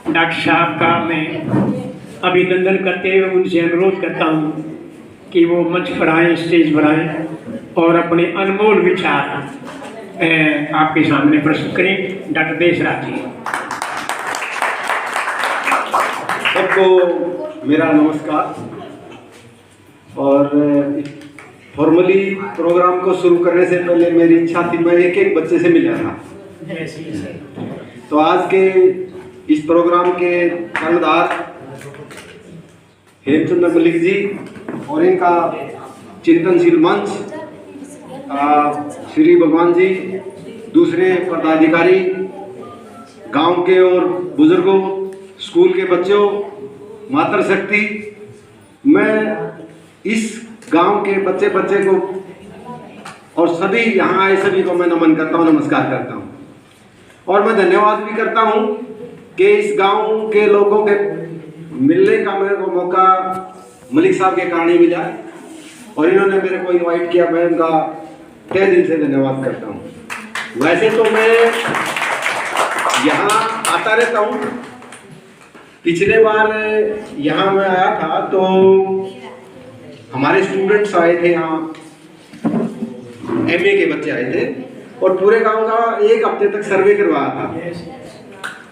Doctor साहब का मैं अभिनंदन करते हुए उनसे अनुरोध करता हूँ कि वो मंच पर आएँ, स्टेज पर आएँ और अपने अनमोल विचार आपके सामने प्रस्तुत करें। डॉक्टर देशराज जी। सबको मेरा नमस्कार। और फॉर्मली प्रोग्राम को शुरू करने से पहले मेरी इच्छा थी मैं एक एक बच्चे से मिला था। तो आज के इस प्रोग्राम के कर्णधार हेमचंद्र मलिक जी और इनका चिंतनशील मंच श्री भगवान जी, दूसरे पदाधिकारी, गांव के और बुजुर्गों, स्कूल के बच्चों, मातृशक्ति, मैं इस गांव के बच्चे को और सभी यहाँ आए सभी को मैं नमन करता हूँ, नमस्कार करता हूँ। और मैं धन्यवाद भी करता हूँ कि इस गांव के लोगों के मिलने का मेरे को मौका मलिक साहब के कारण ही मिला और इन्होंने मेरे को इनवाइट किया। मैं उनका तहे दिल से धन्यवाद करता हूँ। वैसे तो मैं यहाँ आता रहता हूँ। पिछले बार यहाँ मैं आया था तो हमारे स्टूडेंट्स आए थे, यहाँ एमए के बच्चे आए थे और पूरे गांव का एक हफ्ते तक सर्वे करवाया था।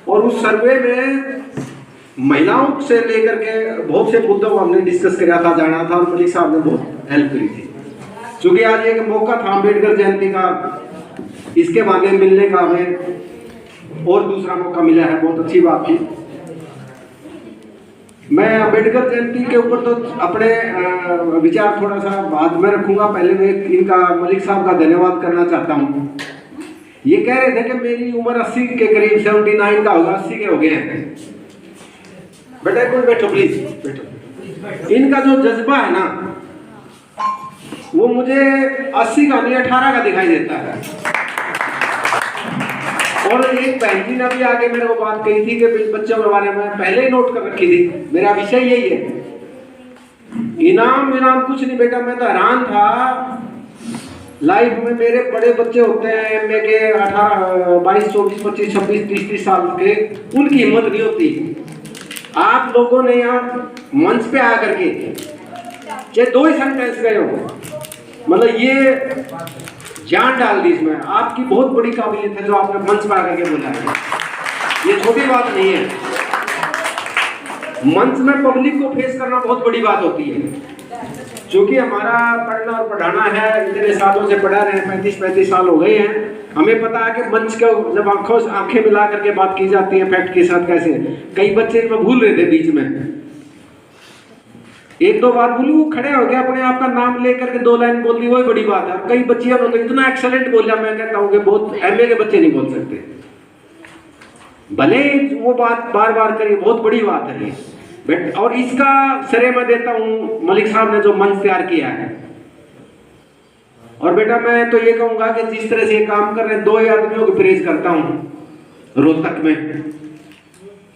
और उस सर्वे में महिलाओं से लेकर के बहुत से मुद्दों को हमने डिस्कस किया था, जाना था और मलिक साहब ने बहुत हेल्प करी थी। क्योंकि आज एक मौका था अम्बेडकर जयंती का, इसके बारे में मिलने का हमें और दूसरा मौका मिला है, बहुत अच्छी बात थी। मैं अम्बेडकर जयंती के ऊपर तो अपने विचार थोड़ा सा बाद में रखूंगा। पहले मैं इनका मलिक साहब का धन्यवाद करना चाहता हूँ। ये कह रहे थे कि मेरी उम्र 80 के करीब 79 का होगा, 80 के हो गए हैं। बेटा एक मिनट बैठो, प्लीज बैठो। इनका जो जज्बा है ना वो मुझे 80 का नहीं 18 का दिखाई देता है। और एक बहन जी ने भी आगे मेरे को बात कही थी कि बच्चों के बारे में पहले ही नोट कर रखी थी। मेरा विषय यही है, इनाम कुछ नहीं बेटा। मैं तो हैरान था, लाइफ में मेरे बड़े बच्चे होते हैं एमए के 18, 22, 24, 25, 26, 30 साल के, उनकी हिम्मत नहीं होती। आप लोगों ने यहाँ मंच पे आकर के चाहे 2 ही सेंटेंस गए हो, मतलब ये जान डाल दी इसमें। आपकी बहुत बड़ी काबिलियत है जो आपने मंच पर आकर के बोला है, ये छोटी बात नहीं है। मंच में पब्लिक को फेस करना बहुत बड़ी बात होती है। क्योंकि हमारा पढ़ना और पढ़ाना है, इतने सालों से पढ़ा रहे हैं, 35 साल हो गए हैं। हमें पता है कि मंच को जब आंखें मिला करके बात की जाती है फैक्ट के साथ, कैसे कई बच्चे इसमें भूल रहे थे बीच में, एक दो बार बोली, वो खड़े हो गए, अपने आप का नाम लेकर के 2 लाइन बोल दी, वही बड़ी बात है। कई बच्चियों ने तो इतना एक्सेलेंट बोला, मैं कहता हूँ कि बहुत एमए के बच्चे नहीं बोल सकते। भले वो बात बार बार करी, बहुत बड़ी बात है ये। और इसका श्रेय मैं देता हूँ मलिक साहब ने जो मंच तैयार किया है। और बेटा मैं तो ये कहूँगा कि जिस तरह से काम कर रहे हैं, 2 आदमियों को प्रेज करता हूँ रोहतक में।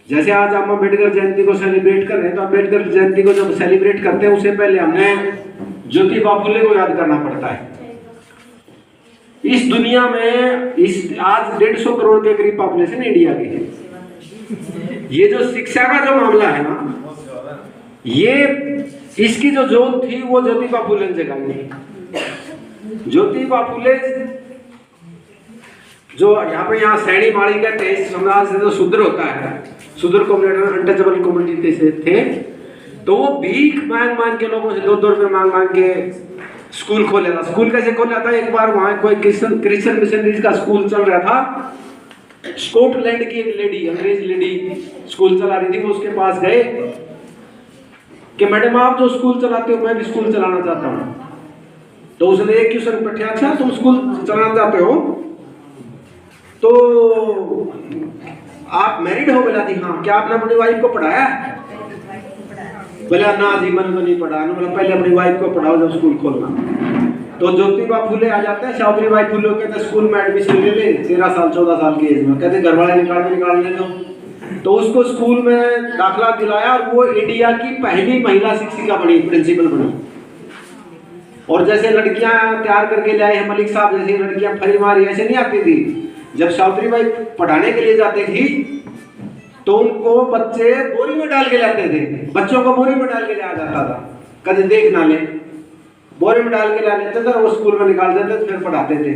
जैसे आज हम अम्बेडकर जयंती को सेलिब्रेट कर रहे हैं, तो अम्बेडकर जयंती को जब सेलिब्रेट करते हैं उससे पहले हमने ज्योतिबा फुले को याद करना पड़ता है। इस दुनिया में आज 150 करोड़ के करीब पॉपुलेशन इंडिया की है। ये जो शिक्षा का जो मामला है ना, ये इसकी जो जोत थी वो ज्योतिबा फुले ने जगाई। ज्योतिबा फुले जो यहाँ सैनी माड़ी का टेस्ट समाज से जो शूद्र होता है, शूद्र कम्युनिटी, अनटचेबल कम्युनिटी से थे, तो वो भीख मांग के लोगों से 2-2 रुपये मांग के स्कूल खोला था। स्कूल कैसे खोला था? एक बार वहाँ कोई क्रिश्चियन मिशनरीज का स्कूल चल रहा था। स्कॉटलैंड की एक लेडी, अंग्रेज लेडी स्कूल चला रही थी। वो उसके पास गए कि मैडम आप जो स्कूल चलाते हो मैं भी स्कूल चलाना चाहता हूँ। तो उसने एक क्वेश्चन पूछा, अच्छा तुम स्कूल चलाना चाहते हो तो आप मैरिड हो? बोला जी हाँ। क्या आपने अपनी वाइफ को पढ़ाया? बोला ना जी मैंने तो नहीं पढ़ा। बोला पहले अपनी वाइफ को पढ़ाओ जब स्कूल खोलना। तो ज्योतिबा फुले आ जाते हैं, सावित्रीबाई फुले कहते स्कूल में एडमिशन ले ले 13 साल 14 साल की एज में, कहते घर वाले निकालने दो। तो उसको स्कूल में दाखिला दिलाया और वो इंडिया की पहली महिला शिक्षिका बनी, प्रिंसिपल बनी। और जैसे लड़कियां तैयार करके लाए हैं मलिक साहब, जैसे लड़कियां फरी मारी ऐसे नहीं आती थी। जब सावित्रीबाई पढ़ाने के लिए जाती थी तो उनको बच्चे बोरी में डाल के लाते थे, बच्चों को बोरी में डाल के लाया जाता था, कभी देख ना ले, बोरी में डाल के ला लेते थे और वो स्कूल में निकाल देते थे, फिर पढ़ाते थे।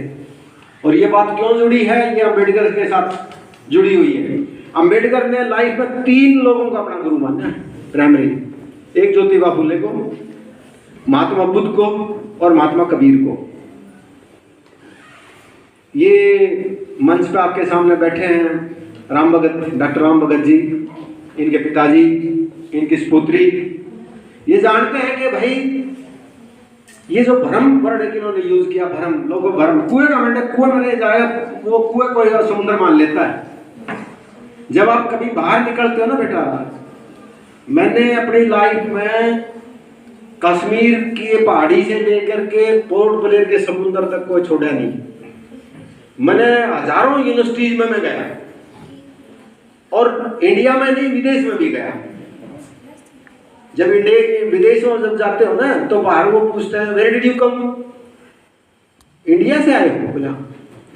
और ये बात क्यों जुड़ी है, ये अम्बेडकर के साथ जुड़ी हुई है। अम्बेडकर ने लाइफ में 3 लोगों को अपना गुरु माना है प्राइमरी, एक ज्योतिबा फुले को, महात्मा बुद्ध को और महात्मा कबीर को। ये मंच पे आपके सामने बैठे हैं राम भगत, डॉक्टर राम भगत जी, इनके पिताजी, इनकी स्पुत्री। ये जानते हैं कि भाई ये जो भ्रम वर्ड इन्होंने यूज किया, भ्रम, लोगों भ्रम, कुएं का मेंढक कुएं में नहीं जाएगा, वो कुएं को समुद्र मान लेता है। जब आप कभी बाहर निकलते हो ना बेटा, मैंने अपनी लाइफ में कश्मीर की पहाड़ी से लेकर के पोर्ट ब्लेयर के समुद्र तक कोई छोड़ा नहीं। मैंने हजारों यूनिवर्सिटीज में मैं गया, और इंडिया में नहीं विदेश में भी गया। जब इंडिया के विदेशों में जब जाते हो ना, तो बाहर वो पूछते हैं where did you come, India से आए हो, बोला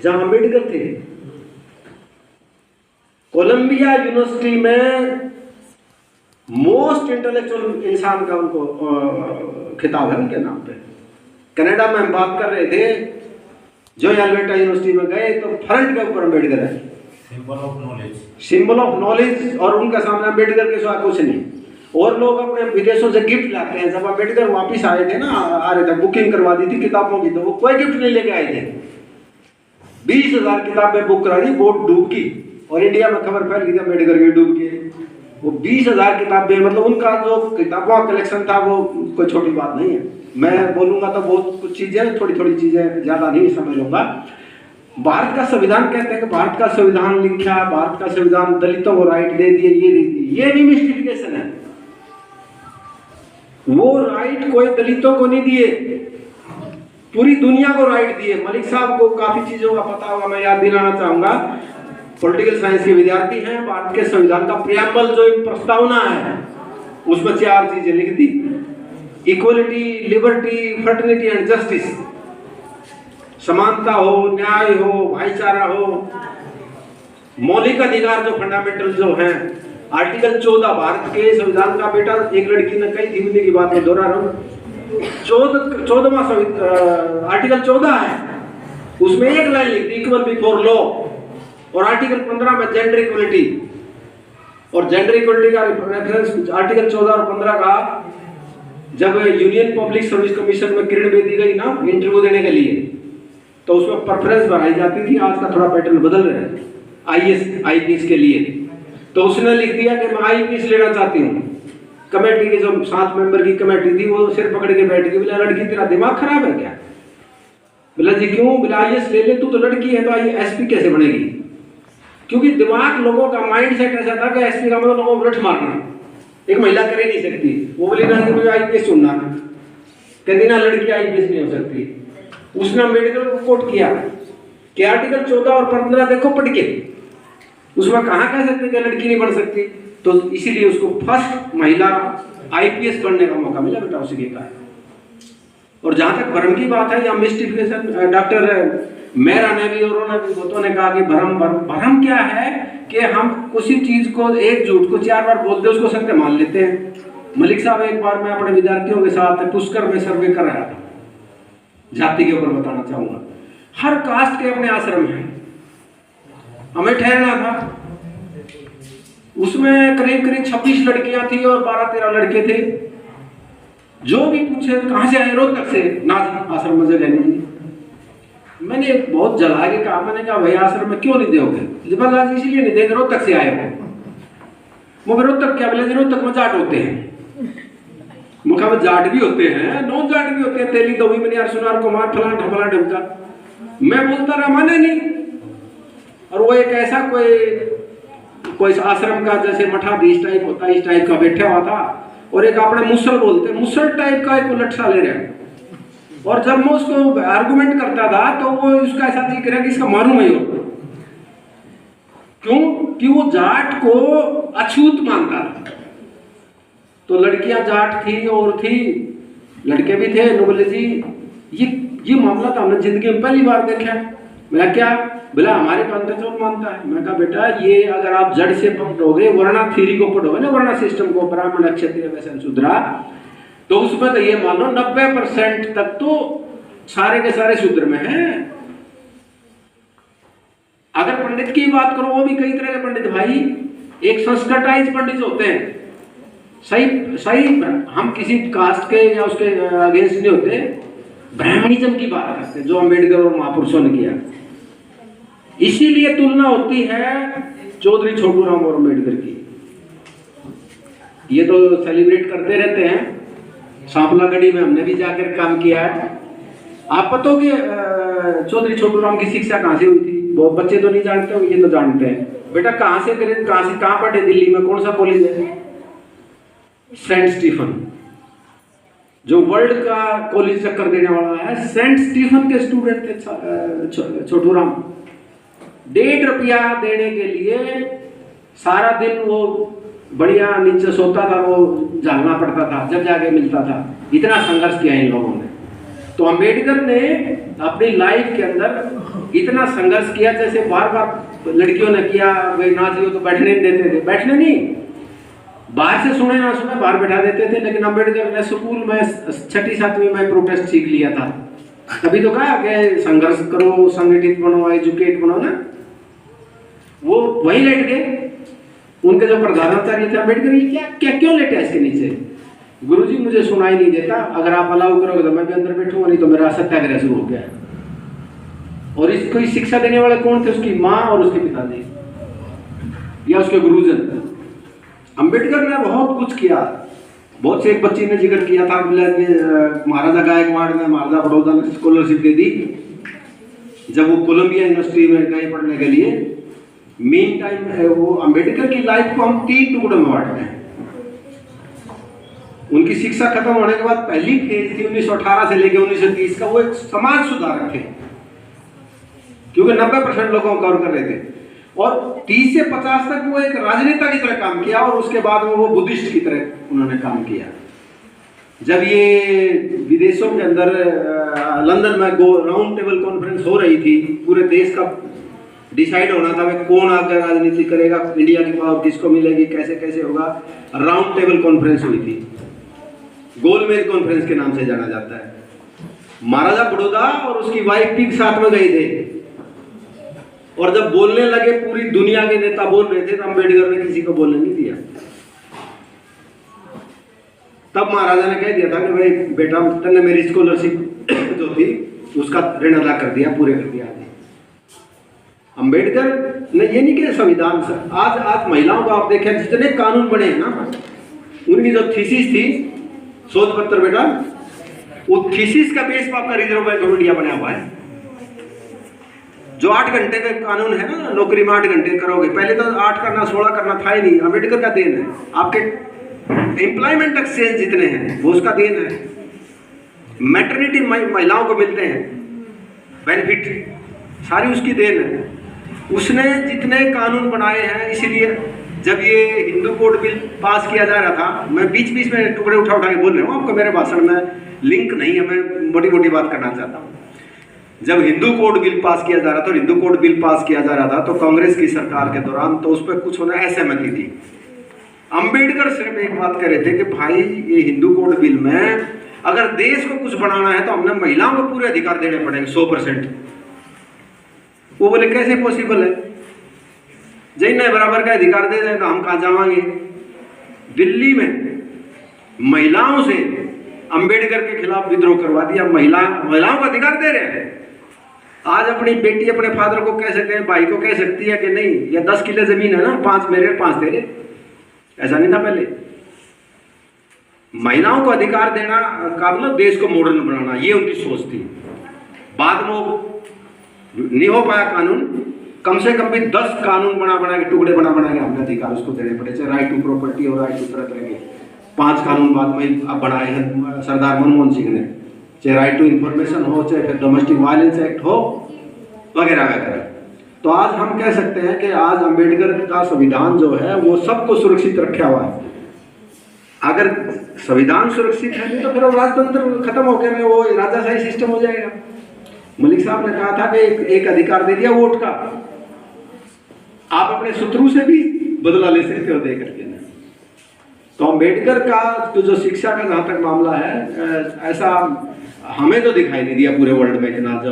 जहां अम्बेडकर थे। कोलंबिया यूनिवर्सिटी में मोस्ट इंटेलेक्चुअल इंसान का उनको खिताब है उनके नाम पे। कनाडा में हम बात कर रहे थे, जो अल्बर्टा यूनिवर्सिटी में गए तो फ्रंट के ऊपर अम्बेडकर है, सिंबल ऑफ नॉलेज, और उनका सामने अम्बेडकर के सिवा कुछ नहीं। और लोग अपने विदेशों से गिफ्ट लाते हैं। जब अम्बेडकर वापिस आए थे ना, आ रहे थे, बुकिंग करवा दी थी किताबों की, तो वो कोई गिफ्ट नहीं लेके आए थे। 20,000 किताबें बुक करा दी, बोट डूब की, और इंडिया में खबर फैल गई थी अम्बेडकर की डूब के। वो 20,000 किताबें, मतलब उनका जो किताबों का कलेक्शन था वो कोई छोटी बात नहीं है। मैं बोलूंगा तो बहुत कुछ चीजें, थोड़ी थोड़ी चीजें, ज्यादा नहीं समझ लूंगा। भारत का संविधान कहते हैं कि भारत का संविधान लिखा, भारत का संविधान दलितों को राइट दे दिए, ये दे दिए, ये भी मिस्टिफिकेशन है। वो राइट कोई दलितों को नहीं दिए, पूरी दुनिया को राइट दिए। मलिक साहब को काफी चीजों का पता होगा, मैं याद दिलाना चाहूंगा। पॉलिटिकल साइंस के विद्यार्थी हैं। भारत के संविधान का प्रियम्बल जो एक प्रस्तावना है, उसमें 4 चीजें लिख दी: equality, liberty, fraternity and justice. समानता हो, न्याय हो, भाईचारा हो, मौलिक अधिकार जो फंडामेंटल जो हैं। आर्टिकल 14 भारत के संविधान का, बेटा एक लड़की ने कही थी, की बात में दोहरा रहा हूं, 14वां आर्टिकल 14 है, उसमें एक लाइन लिखती इक्वल बिफोर लॉ। और आर्टिकल 15 में जेंडर इक्वलिटी, और जेंडर इक्वलिटी का रेफरेंस आर्टिकल 14 और 15 का, जब यूनियन पब्लिक सर्विस कमीशन में किरण बेदी गई ना इंटरव्यू देने के लिए, तो उसमें प्रेफरेंस बढ़ाई जाती थी। आज का थोड़ा पैटर्न बदल रहा है आईएएस आईपीएस के लिए। तो उसने लिख दिया कि मैं आईपीएस लेना चाहती हूँ। कमेटी की जो 7 मेंबर की कमेटी थी, वो सिर पकड़ के बैठ गई। बोला लड़की तेरा दिमाग खराब है क्या? बोला जी क्यों? बोला आईएएस ले ले, तू तो लड़की है, तो एसपी कैसे बनेगी? क्योंकि दिमाग लोगों का माइंड सेट ऐसा था कि एसपी का मतलब लोगों को रट मारना, एक महिला कर ही नहीं सकती। वो बोली ना कि मुझे आईपीएस चुनना, कहती ना लड़की आईपीएस नहीं हो सकती। उसने अम्बेडकर को कोट किया कि आर्टिकल 14 और 15 देखो पढ़ के, उसमें कहाँ कह सकते कि लड़की नहीं बढ़ सकती। तो इसीलिए उसको फर्स्ट महिला आईपीएस बनने का मौका मिला, बेटा उसी के कारण। और जहां तक भ्रम की बात है, या मिस्टिफिकेशन, डॉक्टर मेरा ने भी और उन्होंने भी बहुतों ने कहा कि भ्रम क्या है कि हम किसी चीज को, एक झूठ को 4 बार बोलते उसको सत्य मान लेते हैं। मलिक साहब, एक बार मैं अपने विद्यार्थियों के साथ पुष्कर में सर्वे कर रहा था, जाति के ऊपर बताना चाहूंगा। हर कास्ट के अपने आश्रम हैं, हमें ठहरना था। उसमें करीब करीब 26 लड़कियां थी और 12-13 लड़के थे। जो भी पूछे कहां से आए? रोहतक से। ना आश्रम में जगह नहीं। मैंने बहुत जला के कहा, मैंने कहा भाई आश्रम में क्यों नहीं दोगे? जबरदस्त इसलिए नहीं देंगे, रोहतक से आए हो। वो रोहतक क्या? बोले रोहतक में जाट होते हैं। मुखा में जाट भी होते हैं, नॉन जाट भी होते हैं, तेली दोवी मनियार सुनार कुमार फलाना ढपला ढमका। मैं बोलता रहा, माने नहीं। और वो एक ऐसा कोई आश्रम का जैसे मठाधीश टाइप होता है, इस टाइप का बैठा हुआ था, और एक अपने मुसल बोलते हैं, मुसल टाइप का एक लटसा ले रहे। और जब मैं उसको आर्गुमेंट करता था तो वो उसका ऐसा दिख रहा कि इसका मालूम है। क्यों? कि वो जाट को अछूत मानता था। तो लड़कियां जाट थी और थी, लड़के भी थे। बोले जी ये मामला तो हमने जिंदगी में पहली बार देखा है। मैं क्या? बोला हमारे पंथचूल मानता है। मैं कहा बेटा ये अगर आप जड़ से पढ़ोगे, वर्ण थ्योरी को पढ़ोगे ना, वर्ण सिस्टम को, ब्राह्मण क्षत्रिय वैश्य शूद्र, तो उसमें तो ये मान लो 90% तक तो सारे के सारे शूद्र में हैं। अगर पंडित की बात करो, वो भी कई तरह के पंडित भाई, एक संस्कृताइज पंडित होते हैं, सही सही, हम किसी कास्ट के या उसके अगेंस्ट नहीं होते, ब्राह्मणिज्म की बात करते हैं जो अम्बेडकर और महापुरुषों ने किया। इसीलिए तुलना होती है चौधरी छोटूराम और अम्बेडकर की। ये तो सेलिब्रेट करते रहते हैं। सांपलागढ़ी में हमने भी जाकर काम किया है। आप पता हो कि चौधरी छोटूराम की शिक्षा कहाँ से हुई थी? बहुत बच्चे तो नहीं जानते हो, ये तो जानते हैं। बेटा कहाँ से करें, कहाँ पढ़े? दिल्ली में कौन सा कॉलेज है? सेंट स्टीफन, जो वर्ल्ड का कॉलेज चक्कर देने वाला है। सेंट स्टीफन के स्टूडेंट थे छोटूराम। 1.5 रुपया देने के लिए सारा दिन वो बढ़िया नीचे सोता था, वो झालना पड़ता था, जब जाके मिलता था। इतना संघर्ष किया इन लोगों ने। तो अम्बेडकर ने अपनी लाइफ के अंदर इतना संघर्ष किया, जैसे बार बार लड़कियों ने किया, वे नाजियों तो बैठने नहीं देते थे, बैठने नहीं, बाहर से सुने ना सुने बाहर बैठा देते थे। लेकिन अम्बेडकर ने स्कूल में 6ठी 7वीं में प्रोटेस्ट सीख लिया था। तभी तो कहा कि संघर्ष करो, संगठित बनो, एजुकेट बनो ना। वो वहीं लेट गए। उनके जो प्रधानाचार्य थे अम्बेडकर, ये क्या क्यों लेटे इसके नीचे? गुरुजी मुझे सुनाई नहीं देता, अगर आप अलाउ करोगे तो मैं भी अंदर बैठूंगा, नहीं तो मेरा सत्याग्रह शुरू हो गया। और इसको शिक्षा देने वाले कौन थे? उसकी माँ और उसके पिताजी या उसके गुरुजन। अम्बेडकर ने बहुत कुछ किया। बहुत से, एक बच्ची ने जिक्र किया था, महाराजा गायकवाड़ ने महाराजा बड़ौदा ने स्कॉलरशिप दे दी जब वो कोलंबिया यूनिवर्सिटी में गए पढ़ने के लिए। मीन टाइम वो अम्बेडकर की लाइफ को हम 3 टुकड़ों में बांटते हैं। उनकी शिक्षा खत्म होने के बाद पहली फेज थी 1918 से लेकर 1930 का, वो एक समाज सुधारक थे, क्योंकि 90% लोगों को कवर कर रहे थे। और 30 से 50 तक वो एक राजनेता की तरह काम किया, और उसके बाद में वो बुद्धिस्ट की तरह उन्होंने काम किया। जब ये विदेशों के अंदर लंदन में राउंड टेबल कॉन्फ्रेंस हो रही थी, पूरे देश का डिसाइड होना था वे कौन आगे राजनीति करेगा, इंडिया की पावर किसको मिलेगी, कैसे कैसे होगा। राउंड टेबल कॉन्फ्रेंस हुई थी, गोलमेज कॉन्फ्रेंस के नाम से जाना जाता है। महाराजा बड़ौदा और उसकी वाइफ भी साथ में गए थे, और जब बोलने लगे, पूरी दुनिया के नेता बोल रहे थे, तो अम्बेडकर ने किसी को बोलने नहीं दिया। तब महाराजा ने कह दिया था कि भाई बेटा, तुमने मेरी स्कॉलरशिप जो थी उसका ऋण अदा कर दिया, पूरे कर दिया। अम्बेडकर ने ये नहीं किया संविधान से। आज महिलाओं को आप देखें, जितने कानून बने हैं ना, उनकी जो थीसिस थी, शोध पत्र बेटा, वो थीसिस का बेस पर आपका रिजर्व बैंक ऑफ इंडिया बना हुआ है। जो 8 घंटे का कानून है ना, नौकरी में 8 घंटे करोगे, पहले तो 8 करना 16 करना था ही नहीं, अम्बेडकर का देन है। आपके एम्प्लॉयमेंट एक्सचेंज जितने हैं वो उसका देन है। मैटरनिटी महिलाओं को मिलते हैं बेनिफिट, सारी उसकी देन है। उसने जितने कानून बनाए हैं, इसीलिए जब ये हिंदू कोड बिल पास किया जा रहा था, मैं बीच बीच में टुकड़े उठा के बोल रहा हूँ आपको, मेरे भाषण में लिंक नहीं है, मैं मोटी मोटी बात करना चाहता हूँ। जब हिंदू कोड बिल पास किया जा रहा था, हिंदू कोड बिल पास किया जा रहा था, तो कांग्रेस की सरकार के दौरान तो उस पर कुछ होना असहमति थी। अम्बेडकर सिर्फ एक बात कह रहे थे कि भाई ये हिंदू कोड बिल में अगर देश को कुछ बनाना है तो हमने महिलाओं को पूरे अधिकार देने पड़ेंगे 100%। वो बोले कैसे पॉसिबल है, जिन्हें बराबर का अधिकार दे देगा हम कहाँ जावांगे। दिल्ली में महिलाओं से अम्बेडकर के खिलाफ विद्रोह करवा दिया, महिलाओं को अधिकार दे रहे हैं। आज अपनी बेटी अपने फादर को कह सकते हैं, भाई को कह सकती है कि नहीं, या 10 किले जमीन है ना, 5 मेरे 5 तेरे, ऐसा नहीं था पहले। महिलाओं को अधिकार देना का मतलब देश को मॉडर्न बनाना, ये उनकी सोच थी। बाद में नहीं हो पाया कानून, कम से कम भी 10 कानून बना के टुकड़े बना के हमने अधिकार उसको देने पड़े, चाहे राइट टू प्रॉपर्टी और राइट टू तरह तरह के 5 कानून बाद में अब बनाए हैं सरदार मनमोहन सिंह ने, चाहे राइट टू इंफॉर्मेशन हो, चाहे फिर डोमेस्टिक वायलेंस एक्ट हो, वगैरह वगैरह। तो आज हम कह सकते हैं कि आज अम्बेडकर का संविधान जो है वो सबको सुरक्षित रखा हुआ है। अगर संविधान सुरक्षित है नहीं तो फिर राजतंत्र खत्म होकर वो राजाशाही सिस्टम हो जाएगा। मलिक साहब ने कहा था कि एक अधिकार दे दिया वोट का, आप अपने शत्रु से भी बदला ले सकते हो दे करके ना। तो अम्बेडकर का तो जो शिक्षा का जहाँ तक मामला है, ऐसा हमें तो दिखाई नहीं दिया पूरे वर्ल्ड में इतना जो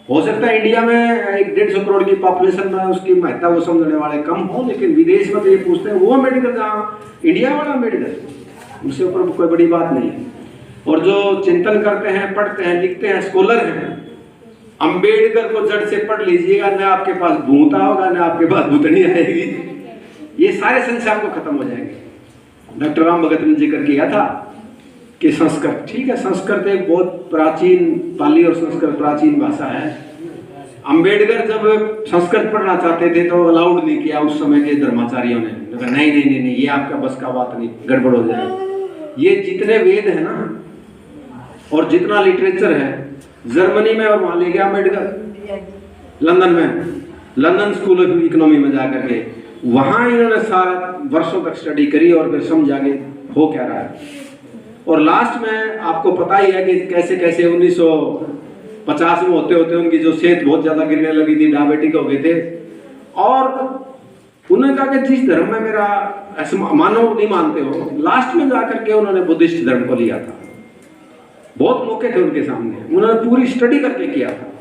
हो सकता है इंडिया में 150 करोड़ की पॉपुलेशन में उसकी महत्ता वो समझने वाले कम हो, लेकिन विदेश में तो ये पूछते हैं वो अम्बेडकर जहाँ इंडिया वाला अम्बेडकर, उससे ऊपर कोई बड़ी बात नहीं है। और जो चिंतन करते हैं, पढ़ते हैं, लिखते हैं, स्कॉलर हैं, अम्बेडकर को जड़ से पढ़ लीजिएगा, न आपके पास भूता होगा न आपके पास भूतनी आएगी, ये सारे संसार को खत्म हो जाएंगे। डॉक्टर राम भगत ने जिक्र किया था कि संस्कृत, ठीक है, संस्कृत एक बहुत प्राचीन, पाली और संस्कृत प्राचीन भाषा है। अम्बेडकर जब संस्कृत पढ़ना चाहते थे तो अलाउड नहीं किया उस समय के धर्माचार्यों ने, कहा नहीं नहीं नहीं नहीं, ये आपका बस का बात नहीं, गड़बड़ हो जाएगा। ये जितने वेद है ना और जितना लिटरेचर है जर्मनी में, और वहां ले गया अम्बेडकर लंदन में, लंदन स्कूल ऑफ इकोनॉमी में जाकर के वहां इन्होंने सारा वर्षों तक स्टडी करी और फिर समझा कि हो क्या रहा है। और लास्ट में आपको पता ही है कि कैसे कैसे 1950 में होते होते उनकी जो सेहत बहुत ज्यादा गिरने लगी थी, डायबिटिक हो गए थे, और उन्होंने कहा कि जिस धर्म में मेरा ऐसे मानव नहीं मानते हो, लास्ट में जाकर के उन्होंने बुद्धिस्ट धर्म को लिया था। बहुत मौके थे उनके सामने, उन्होंने पूरी स्टडी करके किया था।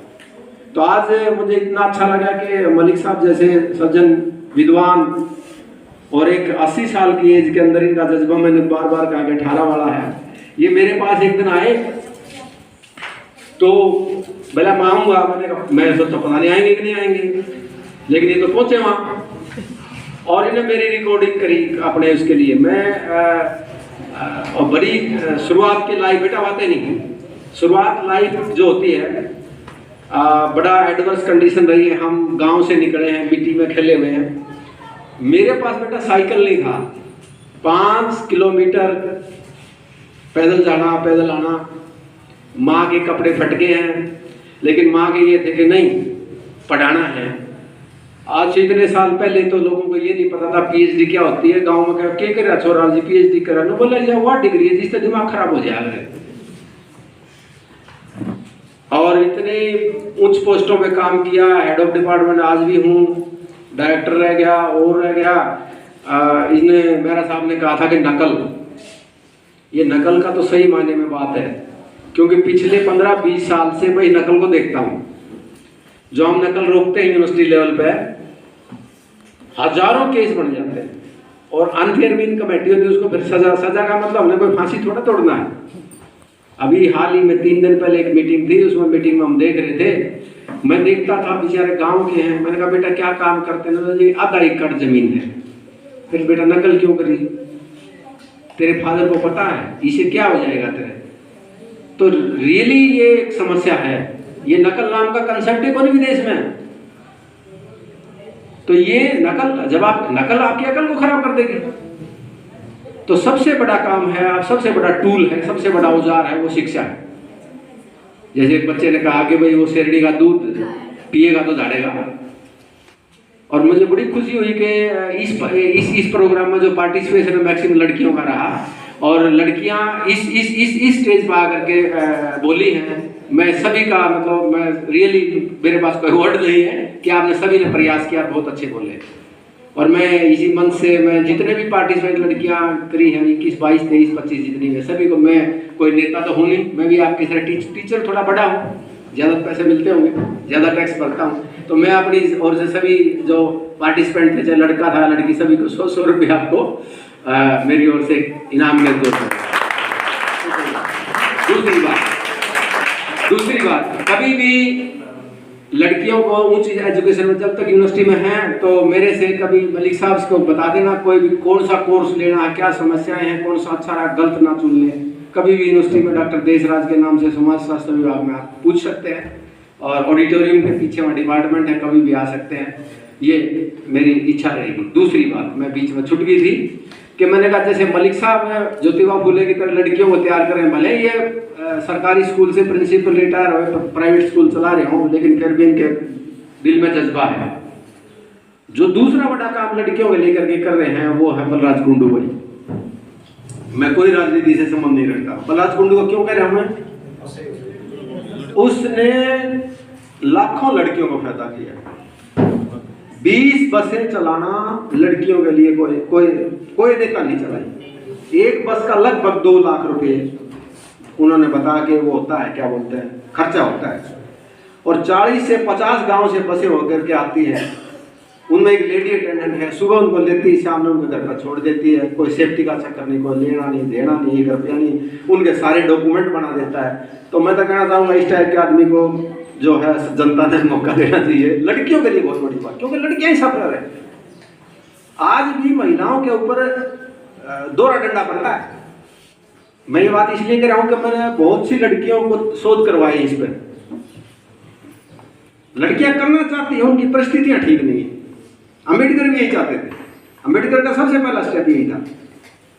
तो आज मुझे इतना अच्छा लगा कि मलिक साहब जैसे सज्जन, विद्वान, और एक 80 साल की एज के अंदर इनका जज्बा, मैंने बार बार कहा कि 18 वाला है, ये मेरे पास एक दिन आए तो बोला मैं आऊँगा, मैं सोचा पता नहीं आएंगे कि नहीं आएंगे, लेकिन ये तो पहुंचे वहाँ और इन्हें मेरी रिकॉर्डिंग करी अपने उसके लिए। मैं और बड़ी शुरुआत के लाइव बेटा बातें नहीं, शुरुआत लाइव जो होती है, बड़ा एडवर्स कंडीशन रही है, हम गांव से निकले हैं, मिट्टी में खेले हुए हैं, मेरे पास बेटा साइकिल नहीं था, 5 किलोमीटर पैदल जाना पैदल आना, माँ के कपड़े फटके हैं, लेकिन माँ के ये थे कि नहीं पढ़ाना है। आज से इतने साल पहले तो लोगों को ये नहीं पता था पीएचडी क्या होती है, गांव में क्या कर रहा छोरा जी पीएचडी करा, ना बोला जा वह डिग्री है जिससे दिमाग खराब हो जाएगा। और इतने उच्च पोस्टों पे काम किया, हेड ऑफ डिपार्टमेंट आज भी हूँ, डायरेक्टर रह गया और रह गया। इसने मेरा साहब ने कहा था कि नकल, ये नकल का तो सही मायने में बात है, क्योंकि पिछले 15-20 साल से मैं नकल को देखता हूँ। जो हम नकल रोकते हैं यूनिवर्सिटी लेवल पे, हजारों केस बन जाते हैं और अनफेयर कमेटी होती है, उसको फिर सजा का मतलब हमने कोई फांसी थोड़ा तोड़ना है। अभी हाल ही में 3 दिन पहले एक मीटिंग थी, उसमें मीटिंग में हम देख रहे थे, मैं देखता था बेचारे गांव के हैं, मैंने कहा बेटा क्या काम करते हैं, जी आधा एकड़ जमीन है। फिर बेटा नकल क्यों करी, तेरे फादर को पता है इसे क्या हो जाएगा तेरे। तो रियली ये एक समस्या है, ये नकल नाम का कंसेप्ट है कौन विदेश में। तो ये नकल, जब आप नकल आपकी अकल को खराब कर देगी, तो सबसे बड़ा काम है, सबसे बड़ा टूल है, सबसे बड़ा औजार है वो शिक्षा है। जैसे एक बच्चे ने कहा कि भाई वो शेरड़ी का दूध पिएगा तो झाड़ेगा, और मुझे बड़ी खुशी हुई कि इस प्रोग्राम में जो पार्टिसिपेशन है मैक्सिमम लड़कियों का रहा, और लड़कियां इस स्टेज पर आकर के बोली हैं। मैं सभी का मतलब, मैं रियली मेरे पास कोई वर्ड नहीं है कि आपने सभी ने प्रयास किया, बहुत अच्छे बोले। और मैं इसी मंच से मैं जितने भी पार्टिसिपेट लड़कियां करी हैं 21, 22, 23, 25 जितनी है, सभी को, मैं कोई नेता तो हूँ नहीं, मैं भी आपकी तरह टीचर थोड़ा बड़ा हूँ, ज़्यादा पैसे मिलते होंगे, ज़्यादा टैक्स भरता हूँ, तो मैं अपनी ओर से सभी जो पार्टिसिपेंट थे, चाहे लड़का था लड़की, सभी को 100 रुपये आपको मेरी ओर से इनाम में दो। दूसरी बात, कभी भी लड़कियों को ऊंची एजुकेशन में जब तक यूनिवर्सिटी में हैं, तो मेरे से कभी मलिक साहब को बता देना कोई भी कौन सा कोर्स लेना है, क्या समस्याएं हैं, कौन सा अच्छा रहा, गलत ना चुन लें। कभी भी यूनिवर्सिटी में डॉक्टर देशराज के नाम से समाज शास्त्र विभाग में आप पूछ सकते हैं, और ऑडिटोरियम के पीछे वहाँ डिपार्टमेंट है, कभी भी आ सकते हैं, ये मेरी इच्छा रहेगी। दूसरी बात, मैं बीच में छूट गई थी कि मैंने कहा जैसे मलिक साहब ज्योतिबा फूले की तरह लड़कियों को तैयार करें, भले ये सरकारी स्कूल से प्रिंसिपल रिटायर हो, प्राइवेट स्कूल चला रहे हों, लेकिन फिर भी इनके दिल में जज्बा है। जो दूसरा बड़ा काम लड़कियों को लेकर के कर रहे हैं वो है बलराज कुंडू भाई। मैं कोई राजनीति से संबंध नहीं रखता, बलराज कुंडू को क्यों कह रहे हैं, उसने लाखों लड़कियों को फायदा किया। 20 बसें चलाना लड़कियों के लिए कोई नेता नहीं चलाई। एक बस का लगभग 2 लाख रुपए उन्होंने बताया कि वो होता है, क्या बोलते हैं, खर्चा होता है। और 40 से 50 गांव से बसें होकर के आती हैं। उनमें एक लेडी अटेंडेंट है, सुबह उनको लेती है, शाम में उनके घर पर छोड़ देती है। कोई सेफ्टी का चक्कर नहीं, कोई लेना नहीं, देना नहीं, 1 रुपया नहीं, उनके सारे डॉक्यूमेंट बना देता है। तो मैं तो कहना चाहूँगा इस टाइप के आदमी को जो है जनता ने मौका देना चाहिए। लड़कियों के लिए बहुत बड़ी बात, क्योंकि लड़कियां ही सफर है। आज भी महिलाओं के ऊपर दोहरा डंडा पड़ता है। मैं ये बात इसलिए कह रहा हूँ कि मैंने बहुत सी लड़कियों को शोध करवाई इस पर। लड़कियां करना चाहती हैं, उनकी परिस्थितियां ठीक नहीं है। अम्बेडकर भी यही चाहते थे। अम्बेडकर का सबसे पहला स्टेप यही था।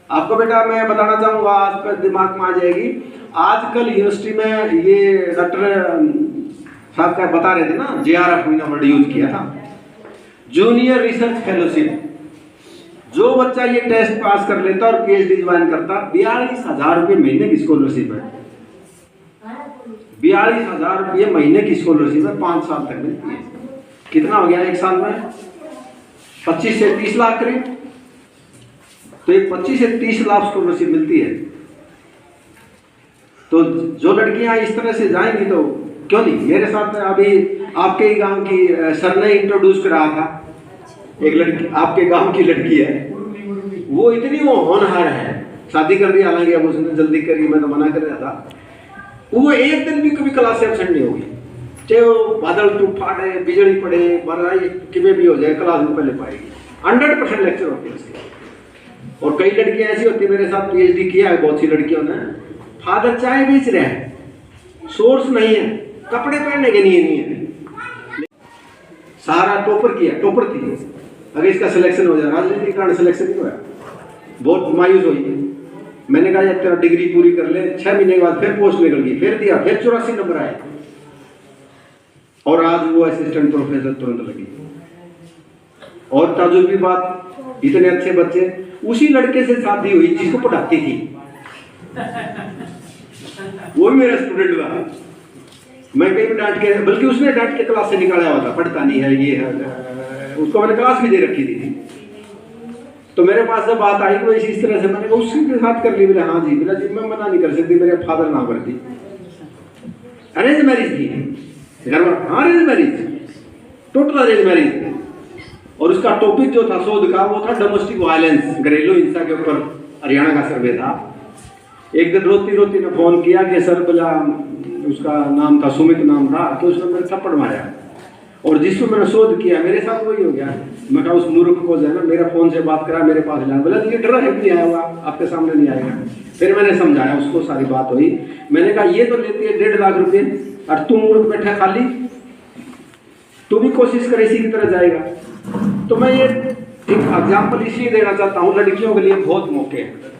आपको बेटा मैं बताना चाहूँगा, आज पर दिमाग में आ जाएगी। आजकल यूनिवर्सिटी में ये डॉक्टर साहब का बता रहे थे ना, JRF वर्ड यूज किया था, जूनियर रिसर्च फेलोशिप। जो बच्चा ये टेस्ट पास कर लेता और PhD ज्वाइन करता, 42,000 रुपये महीने की स्कॉलरशिप है। 42,000 रुपये महीने की स्कॉलरशिप है, 5 साल तक मिलती है। कितना हो गया एक साल में? 25 से 30 लाख करीब। तो एक 25 से 30 लाख स्कॉलरशिप मिलती है। तो जो लड़कियां इस तरह से जाएंगी तो क्यों नहीं। मेरे साथ अभी आपके ही गांव की सर ने इंट्रोड्यूस करा था, एक लड़की आपके गांव की लड़की है, वो इतनी वो होनहार है, शादी कर दी, हालांकि अब उसने जल्दी करी, मैं तो मना कर रहा था। वो एक दिन भी कभी क्लास से एब्सेंट नहीं होगी, चाहे वो बादल तूफान है, बिजली पड़े, बरसात किमें भी हो जाए, क्लास में पहले पाएगी। 100% लेक्चर होते हैं उसके। और कई लड़कियां ऐसी होती है, मेरे साथ PhD किया है बहुत सी लड़कियों ने, फादर चाय बेच रहे हैं, सोर्स नहीं है, कपड़े पहनने के लिए नहीं है, सारा टॉपर किया, टॉपर थी। अगर इसका सिलेक्शन हो जाए, राजनीति के कारण सिलेक्शन नहीं हुआ, बहुत मायूस हुई। मैंने कहा यार तेरा डिग्री पूरी कर ले। 6 महीने के बाद फिर पोस्ट निकल गई, फिर दिया, फिर 84 नंबर आए, और आज वो असिस्टेंट प्रोफेसर तुरंत लगी। और ताजुब की बात, इतने अच्छे बच्चे, उसी लड़के से शादी हुई जिसको पढ़ाती थी, वो भी मेरा स्टूडेंट था। मैं कहीं डांट के, बल्कि उसने डांट के क्लास से निकाला हुआ था, पढ़ता नहीं है, ये है, उसको मैंने क्लास भी दे रखी थी। तो मेरे पास जब बात आई वैसे इस तरह से, मैंने कहा उसके साथ कर ली। बोले हाँ जी। बोला जी मैं मना नहीं कर सकती, मेरे फादर ना करती। अरेंज मैरिज थी घर में, हाँ arrange marriage, total arrange marriage. और उसका टॉपिक जो था शोध का, वो था डोमेस्टिक वायलेंस, घरेलू हिंसा के ऊपर हरियाणा का सर्वे था। एक दिन रोती रोती ने फोन किया कि सर, बोला उसका नाम था सुमित नाम था, तो उसने मेरे थप्पड़ मारा। और जिसको मैंने शोध किया मेरे साथ वही हो गया। मैं कहा उस मूर्ख को जो है ना, मेरा फोन से बात करा, मेरे पास लाया। बोला ये डर है, नहीं आया हुआ, आपके सामने नहीं आएगा। फिर मैंने समझाया उसको, सारी बात हुई। मैंने कहा ये तो लेती है 1.5 लाख रुपये, और तू मूर्ख बैठा खाली, तू भी कोशिश कर इसी की तरह जाएगा। तो मैं ये एक एग्जाम्पल इसलिए देना चाहता हूँ, लड़कियों के लिए बहुत मौके हैं।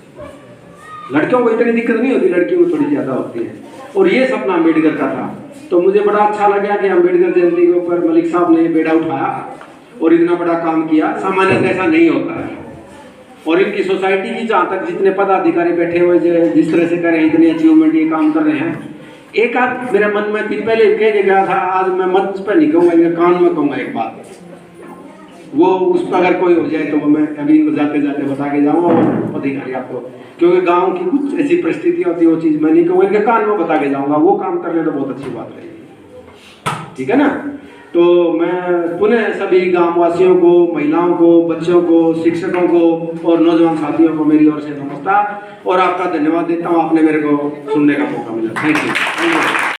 लड़कियों को इतनी दिक्कत नहीं होती, लड़कियों को थोड़ी ज़्यादा होती है। और ये सपना अम्बेडकर का था। तो मुझे बड़ा अच्छा लगा कि अम्बेडकर जयंती के ऊपर मलिक साहब ने बेड़ा उठाया और इतना बड़ा काम किया। सामान्यतः ऐसा नहीं होता है। और इनकी सोसाइटी की जहाँ तक जितने पदाधिकारी बैठे हुए जिस तरह से कर रहे हैं, इतने अचीवमेंट ये काम कर रहे हैं। एक आध मेरे मन में थी, पहले कह के गया था, आज मैं मंच पर नहीं कहूँगा, इनके कान में कहूँगा एक बात। वो उस पर अगर कोई हो जाए तो वो मैं अभी इनको जाते जाते बता के जाऊँगा और अधिकारी आपको, क्योंकि गांव की कुछ ऐसी परिस्थितियाँ होती है, वो चीज़ मैं नहीं कहूँगा, इनके कान में बता के जाऊँगा। वो काम कर ले तो बहुत अच्छी बात रहेगी, ठीक है ना। तो मैं पुनः सभी गांववासियों को, महिलाओं को, बच्चों को, शिक्षकों को और नौजवान साथियों को मेरी ओर से नमस्कार और आपका धन्यवाद देता हूँ। आपने मेरे को सुनने का मौका मिला। Thank you.